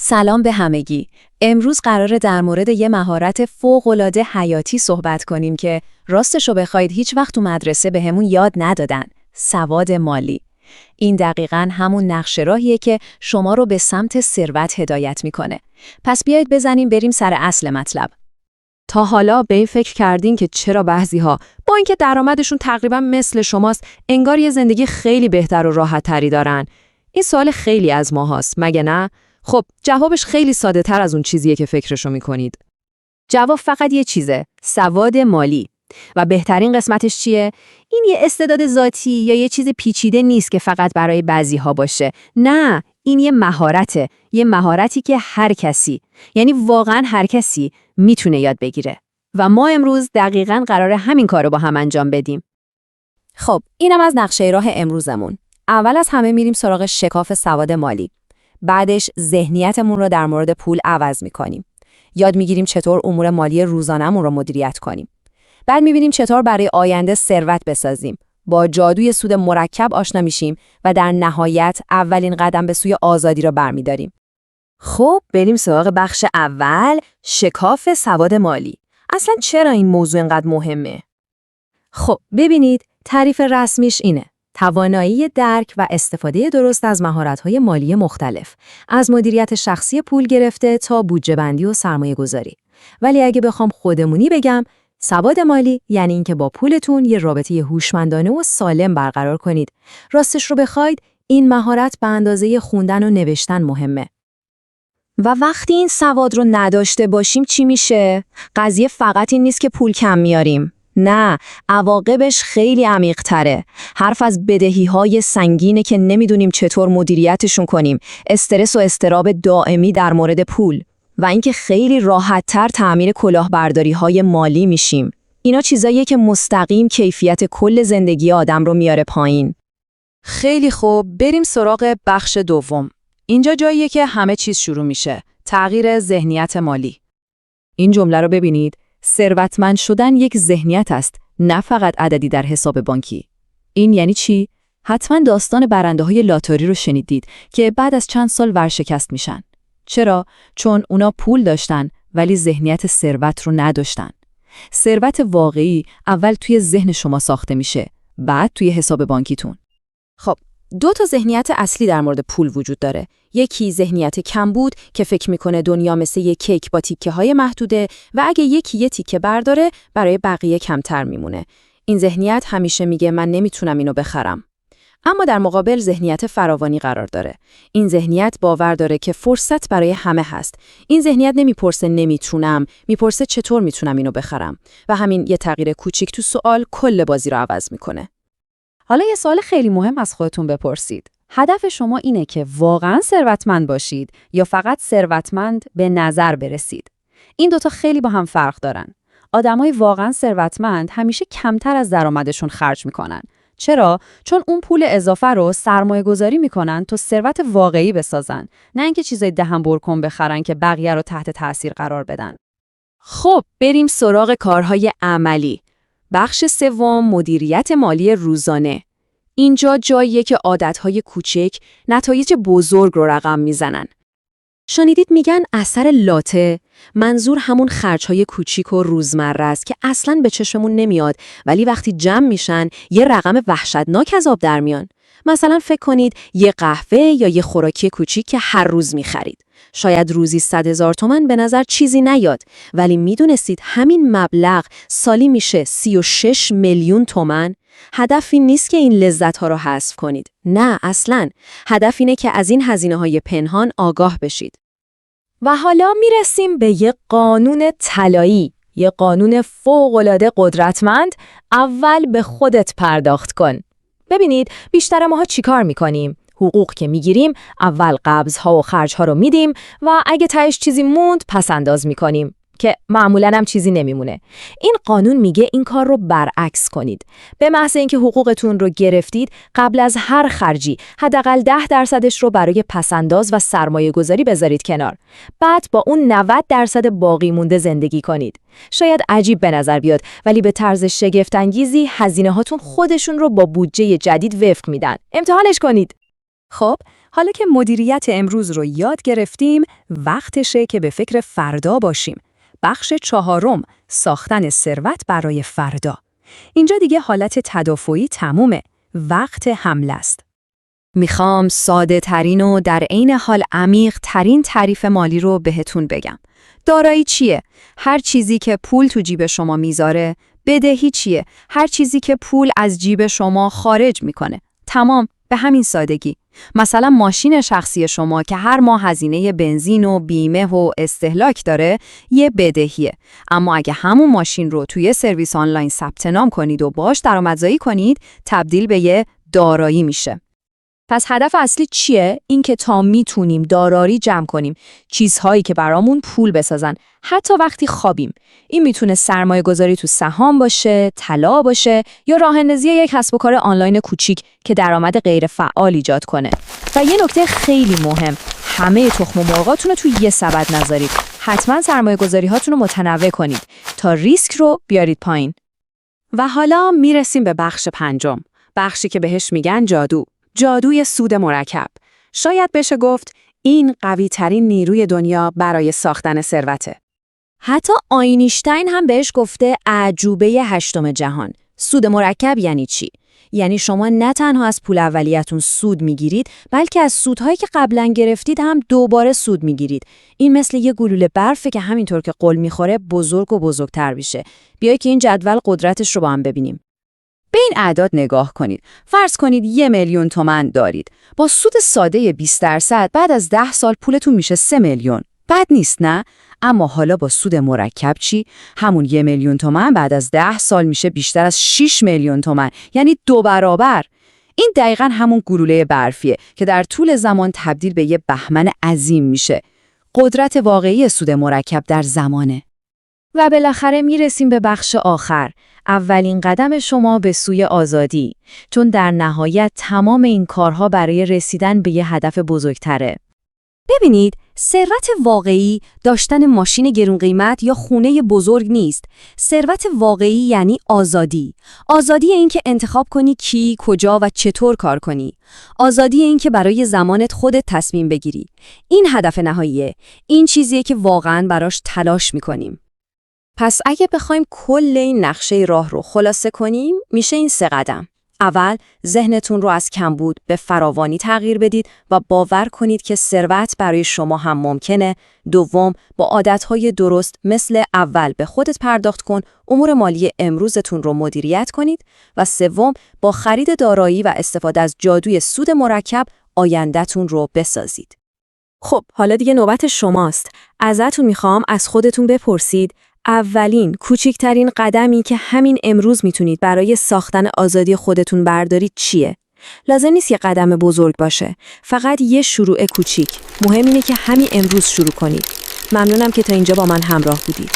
سلام به همگی. امروز قراره در مورد یه مهارت فوق‌العاده حیاتی صحبت کنیم که راستشو بخواید هیچ وقت تو مدرسه بهمون یاد ندادن. سواد مالی. این دقیقاً همون نقشه راهیه که شما رو به سمت ثروت هدایت میکنه. پس بیایید بزنیم بریم سر اصل مطلب. تا حالا به این فکر کردین که چرا بعضی‌ها با اینکه درآمدشون تقریبا مثل شماست، انگار یه زندگی خیلی بهتر و راحت‌تری دارن؟ این سوال خیلی از ماهاست، مگه نه؟ خب، جوابش خیلی ساده‌تر از اون چیزیه که فکرشو می‌کنید. جواب فقط یه چیزه، سواد مالی. و بهترین قسمتش چیه؟ این یه استعداد ذاتی یا یه چیز پیچیده نیست که فقط برای بعضی‌ها باشه. نه، این یه مهارته، یه مهارتی که هر کسی، یعنی واقعاً هر کسی میتونه یاد بگیره. و ما امروز دقیقاً قراره همین کارو با هم انجام بدیم. خب، اینم از نقشه راه امروزمون. اول از همه میریم سراغ شکاف سواد مالی. بعدش ذهنیتمون رو در مورد پول عوض می‌کنیم. یاد می‌گیریم چطور امور مالی روزانه‌مون رو مدیریت کنیم. بعد می‌بینیم چطور برای آینده ثروت بسازیم. با جادوی سود مرکب آشنا میشیم و در نهایت اولین قدم به سوی آزادی را برمی‌داریم. خب بریم سراغ بخش اول، شکاف سواد مالی. اصلا چرا این موضوع اینقدر مهمه؟ خب ببینید، تعریف رسمیش اینه: توانایی درک و استفاده درست از مهارت‌های مالی مختلف، از مدیریت شخصی پول گرفته تا بودجه بندی و سرمایه گذاری. ولی اگه بخوام خودمونی بگم، سواد مالی یعنی اینکه با پولتون یه رابطه هوشمندانه و سالم برقرار کنید. راستش رو بخواید، این مهارت به اندازه خوندن و نوشتن مهمه. و وقتی این سواد رو نداشته باشیم چی میشه؟ قضیه فقط این نیست که پول کم میاریم. نه، عواقبش خیلی عمیق‌تره. حرف از بدهی‌های سنگینه که نمیدونیم چطور مدیریتشون کنیم، استرس و اضطراب دائمی در مورد پول و اینکه خیلی راحت‌تر تعمیر کلاهبرداری‌های مالی میشیم. اینا چیزاییه که مستقیم کیفیت کل زندگی آدم رو میاره پایین. خیلی خوب، بریم سراغ بخش دوم. اینجا جاییه که همه چیز شروع میشه. تغییر ذهنیت مالی. این جمله رو ببینید. ثروتمند شدن یک ذهنیت است، نه فقط عددی در حساب بانکی. این یعنی چی؟ حتما داستان برنده‌های لاتاری رو شنیدید که بعد از چند سال ورشکست میشن. چرا؟ چون اونا پول داشتن ولی ذهنیت ثروت رو نداشتن. ثروت واقعی اول توی ذهن شما ساخته میشه، بعد توی حساب بانکیتون. خب، دو تا ذهنیت اصلی در مورد پول وجود داره. یکی ذهنیت کمبود که فکر میکنه دنیا مثل یک کیک با تیکه‌های محدوده و اگه یکی یه تیکه برداره برای بقیه کمتر میمونه. این ذهنیت همیشه میگه من نمیتونم اینو بخرم. اما در مقابل ذهنیت فراوانی قرار داره. این ذهنیت باور داره که فرصت برای همه هست. این ذهنیت نمیپرسه نمیتونم، میپرسه چطور میتونم اینو بخرم. و همین یه تغییر کوچیک تو سوال کل بازی رو عوض میکنه. حالا یه سوال خیلی مهم از خودتون بپرسید. هدف شما اینه که واقعاً ثروتمند باشید یا فقط ثروتمند به نظر برسید؟ این دوتا خیلی با هم فرق دارن. آدمای واقعاً ثروتمند همیشه کمتر از درآمدشون خرج میکنن. چرا؟ چون اون پول اضافه رو سرمایه گذاری میکنن تا ثروت واقعی بسازن، نه اینکه چیزای دهن برکن بخرن که بقیه رو تحت تاثیر قرار بدن. خب بریم سراغ کارهای عملی. بخش سوم، مدیریت مالی روزانه. اینجا جاییه که عادتهای کوچک نتایج بزرگ رو رقم میزنن. شنیدید میگن اثر لاته؟ منظور همون خرجهای کوچیک و روزمره است که اصلاً به چشممون نمیاد، ولی وقتی جمع میشن یه رقم وحشتناک از آب در میان. مثلا فکر کنید یه قهوه یا یه خوراکی کوچیک که هر روز میخرید. شاید روزی 100,000 تومان به نظر چیزی نیاد، ولی میدونستید همین مبلغ سالی میشه 36 میلیون تومان؟ هدف این نیست که این لذت‌ها رو حذف کنید. نه اصلاً. هدف اینه که از این هزینه‌های پنهان آگاه بشید. و حالا میرسیم به یه قانون طلایی، یه قانون فوق‌العاده قدرتمند. اول به خودت پرداخت کن. ببینید بیشتر ماها چیکار میکنیم؟ حقوق که میگیریم اول قبض‌ها و خرج‌ها رو میدیم و اگه تهش چیزی موند پس انداز میکنیم که معمولاً هم چیزی نمیمونه. این قانون میگه این کار رو برعکس کنید. به محض اینکه حقوقتون رو گرفتید، قبل از هر خرجی حداقل 10% رو برای پسنداز و سرمایه گذاری بذارید کنار. بعد با اون 90% باقی مونده زندگی کنید. شاید عجیب به نظر بیاد، ولی به طرز شگفت‌انگیزی هزینه‌هاتون خودشون رو با بودجه جدید وفق میدن. امتحانش کنید. خب، حالا که مدیریت امروز رو یاد گرفتیم، وقتشه که به فکر فردا باشیم. بخش 4، ساختن ثروت برای فردا. اینجا دیگه حالت تدافعی تمومه. وقت حمله است. میخوام ساده ترین و در عین حال عمیق ترین تعریف مالی رو بهتون بگم. دارایی چیه؟ هر چیزی که پول تو جیب شما میذاره. بدهی چیه؟ هر چیزی که پول از جیب شما خارج میکنه. تمام، به همین سادگی. مثلا ماشین شخصی شما که هر ماه هزینه بنزین و بیمه و استهلاک داره یه بدهیه. اما اگه همون ماشین رو توی سرویس آنلاین ثبت نام کنید و باش درآمدزایی کنید، تبدیل به یه دارایی میشه. پس هدف اصلی چیه؟ این که تا میتونیم دارایی جمع کنیم، چیزهایی که برامون پول بسازن، حتی وقتی خوابیم. این میتونه سرمایه گذاری تو سهام باشه، طلا باشه یا راه اندازی یک کسب و کار آنلاین کوچیک که درآمد غیر فعال ایجاد کنه. و یه نکته خیلی مهم، همه تخم مرغاتون رو توی یه سبد نذارید. حتما سرمایه گذاری هاتون رو متنوع کنید تا ریسک رو بیارید پایین. و حالا میرسیم به بخش 5، بخشی که بهش میگن جادو. جادوی سود مرکب. شاید بشه گفت این قوی ترین نیروی دنیا برای ساختن ثروته. حتی آینشتین هم بهش گفته اعجوبه 8 جهان. سود مرکب یعنی چی؟ یعنی شما نه تنها از پول اولیتون سود میگیرید، بلکه از سودهایی که قبلا گرفتید هم دوباره سود میگیرید. این مثل یه گلوله برفه که همینطور که غل میخوره بزرگ و بزرگتر میشه. بیایید که این جدول قدرتش رو با هم ببینیم. به این اعداد نگاه کنید. فرض کنید 1,000,000 تومان دارید. با سود ساده 20% بعد از 10 سال پولتون میشه 3 میلیون. بد نیست نه؟ اما حالا با سود مرکب چی؟ همون 1,000,000 تومان بعد از 10 سال میشه بیشتر از 6 میلیون تومان، یعنی 2 برابر. این دقیقاً همون گلوله برفیه که در طول زمان تبدیل به یه بهمن عظیم میشه. قدرت واقعی سود مرکب در زمانه. و بالاخره میرسیم به بخش آخر، اولین قدم شما به سوی آزادی، چون در نهایت تمام این کارها برای رسیدن به یه هدف بزرگتره. ببینید، ثروت واقعی داشتن ماشین گرون قیمت یا خونه بزرگ نیست. ثروت واقعی یعنی آزادی. آزادی این که انتخاب کنی کی، کجا و چطور کار کنی. آزادی این که برای زمانت خودت تصمیم بگیری. این هدف نهاییه. این چیزیه که واقعاً براش تلاش میکنیم. پس اگه بخوایم کل این نقشه راه رو خلاصه کنیم، میشه این 3 قدم. اول، ذهنتون رو از کمبود به فراوانی تغییر بدید و باور کنید که ثروت برای شما هم ممکنه. دوم، با عادتهای درست مثل اول به خودت پرداخت کن، امور مالی امروزتون رو مدیریت کنید. و سوم، با خرید دارایی و استفاده از جادوی سود مرکب آینده‌تون رو بسازید. خب، حالا دیگه نوبت شماست. ازتون میخوام از خودتون بپرسید اولین کوچکترین قدمی که همین امروز میتونید برای ساختن آزادی خودتون بردارید چیه؟ لازم نیست یه قدم بزرگ باشه، فقط یه شروع کوچیک. مهم اینه که همین امروز شروع کنید. ممنونم که تا اینجا با من همراه بودید.